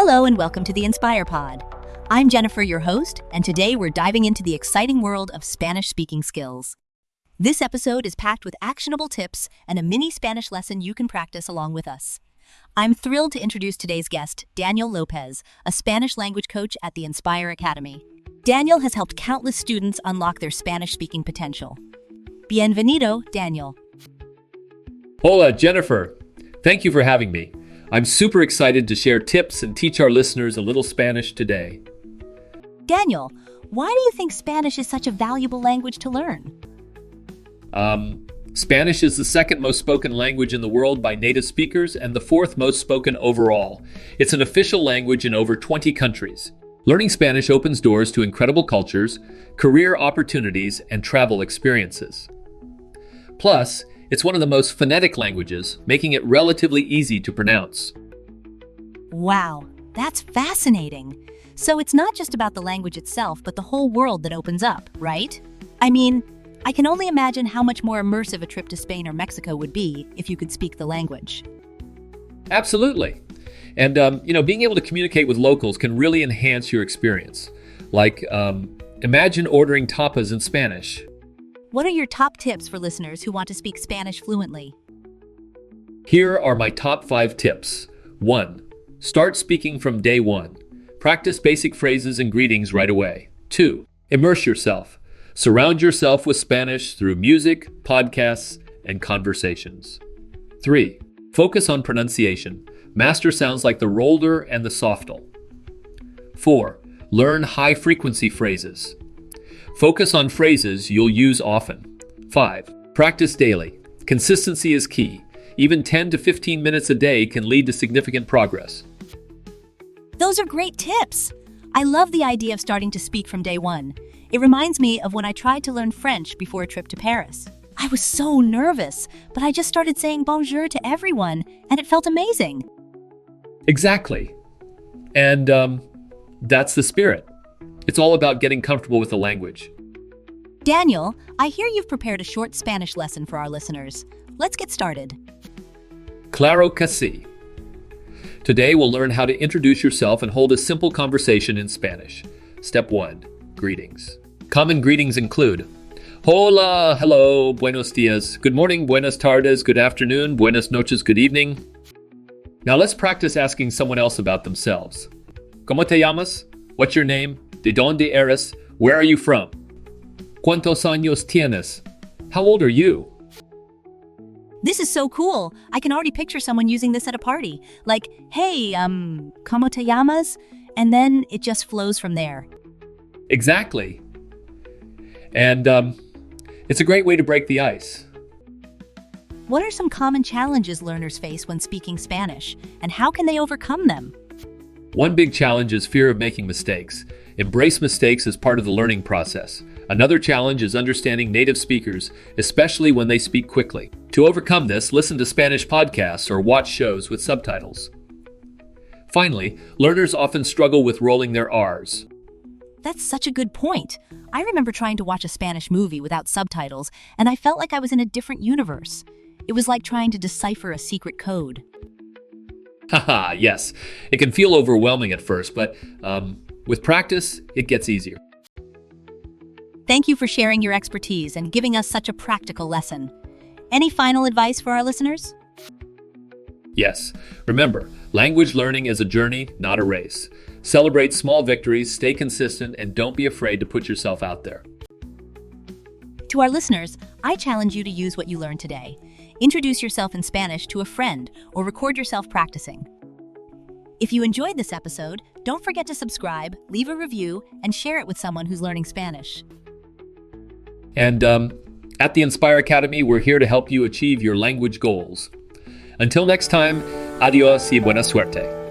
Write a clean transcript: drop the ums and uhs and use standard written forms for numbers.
Hello and welcome to the Inspire Pod. I'm Jennifer, your host, and today we're diving into the exciting world of Spanish speaking skills. This episode is packed with actionable tips and a mini Spanish lesson you can practice along with us. I'm thrilled to introduce today's guest, Daniel López, a Spanish language coach at the Inspire Academy. Daniel has helped countless students unlock their Spanish-speaking potential. Bienvenido, Daniel. Hola, Jennifer. Thank you for having me. I'm super excited to share tips and teach our listeners a little Spanish today. Daniel, why do you think Spanish is such a valuable language to learn? Spanish is the second most spoken language in the world by native speakers and the fourth most spoken overall. It's an official language in over 20 countries. Learning Spanish opens doors to incredible cultures, career opportunities, and travel experiences. Plus, it's one of the most phonetic languages, making it relatively easy to pronounce. Wow, that's fascinating. So it's not just about the language itself, but the whole world that opens up, right? I mean, I can only imagine how much more immersive a trip to Spain or Mexico would be if you could speak the language. Absolutely. And, being able to communicate with locals can really enhance your experience. Like, imagine ordering tapas in Spanish. What are your top tips for listeners who want to speak Spanish fluently? Here are my top 5 tips. 1. Start speaking from day 1. Practice basic phrases and greetings right away. 2. Immerse yourself. Surround yourself with Spanish through music, podcasts, and conversations. 3. Focus on pronunciation. Master sounds like the rolder and the softal. 4. Learn high-frequency phrases. Focus on phrases you'll use often. 5. Practice daily. Consistency is key. Even 10 to 15 minutes a day can lead to significant progress. Those are great tips. I love the idea of starting to speak from day 1. It reminds me of when I tried to learn French before a trip to Paris. I was so nervous, but I just started saying bonjour to everyone, and it felt amazing. Exactly. And that's the spirit. It's all about getting comfortable with the language. Daniel, I hear you've prepared a short Spanish lesson for our listeners. Let's get started. Claro que sí. Today we'll learn how to introduce yourself and hold a simple conversation in Spanish. Step 1. Greetings. Common greetings include hola, hello, buenos dias, good morning, buenas tardes, good afternoon, buenas noches, good evening. Now let's practice asking someone else about themselves. ¿Cómo te llamas? What's your name? ¿De dónde eres? Where are you from? ¿Cuántos años tienes? How old are you? This is so cool. I can already picture someone using this at a party. Like, hey, ¿cómo te llamas? And then it just flows from there. Exactly. And it's a great way to break the ice. What are some common challenges learners face when speaking Spanish, and how can they overcome them? One big challenge is fear of making mistakes. Embrace mistakes as part of the learning process. Another challenge is understanding native speakers, especially when they speak quickly. To overcome this, listen to Spanish podcasts or watch shows with subtitles. Finally, learners often struggle with rolling their R's. That's such a good point. I remember trying to watch a Spanish movie without subtitles, and I felt like I was in a different universe. It was like trying to decipher a secret code. Haha, yes. It can feel overwhelming at first, but with practice, it gets easier. Thank you for sharing your expertise and giving us such a practical lesson. Any final advice for our listeners? Yes. Remember, language learning is a journey, not a race. Celebrate small victories, stay consistent, and don't be afraid to put yourself out there. To our listeners, I challenge you to use what you learned today. Introduce yourself in Spanish to a friend or record yourself practicing. If you enjoyed this episode, don't forget to subscribe, leave a review, and share it with someone who's learning Spanish. And at the Inspire Academy, we're here to help you achieve your language goals. Until next time, adios y buena suerte.